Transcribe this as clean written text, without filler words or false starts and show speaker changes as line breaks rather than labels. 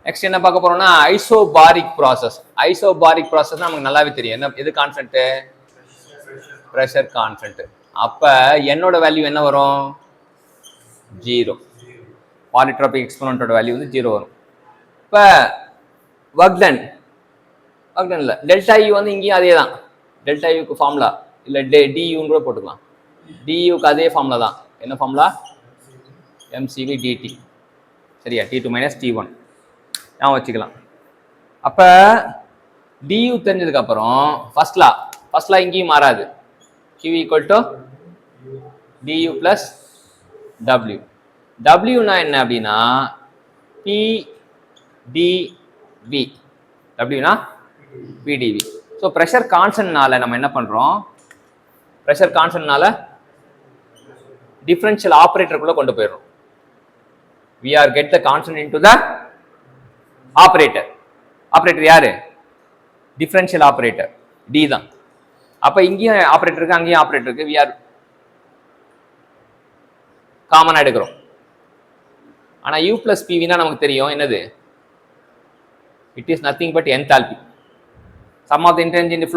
Next என்ன பார்க்க போறோம்னா ஐசோபாரிக் ப்ராசஸ். ஐசோபாரிக் ப்ராசஸ் நமக்கு நல்லாவே தெரியும். என்ன எது கான்ஸ்டன்ட்? Pressure constant. அப்ப என்னோட வேல்யூ என்ன வரும்? 0. பாலிட்ரோபிக் எக்ஸ்போனன்ட்டோட வேல்யூ வந்து 0 வரும். இப்ப ஒர்க் டன் இல்ல டெல்டா யூ வந்து இங்கேயும் அதே தான். டெல்டா யூக்கு ஃபார்முலா இல்ல டியூன்னு கூட போட்டுக்கலாம். டியூக்கு அதே ஃபார்முலா தான். என்ன ஃபார்முலா? mcv dt. சரியா? t2 - t1 நான் வச்சுக்கலாம். அப்ப du தெரிஞ்சதுக்கு அப்புறம் ஃபர்ஸ்ட் லா இங்கேயும் மாறாது. q = du plus w. w னா என்ன அப்படின்னா pdv. w னா pdv. ஸோ ப்ரெஷர் கான்ஸ்டன்ட்னால நம்ம என்ன பண்றோம்? ப்ரெஷர் கான்ஸ்டன்ட்னால டிஃபரன்ஷியல் ஆபரேட்டருக்குள்ள கொண்டு போயிடுறோம். we are get the constant into the operator. Operator யாரு? டிஃபரன்ஷியல் ஆபரேட்டர் d தான். அப்ப இங்கேயும் ஆபரேட்டர் இருக்கு, அங்கேயும் ஆபரேட்டர் இருக்கு. we are காமனா எடுக்கிறோம். ஆனா u plus pv னா நமக்கு தெரியும் என்னது? it is nothing but enthalpy. sum of the interchange in the flow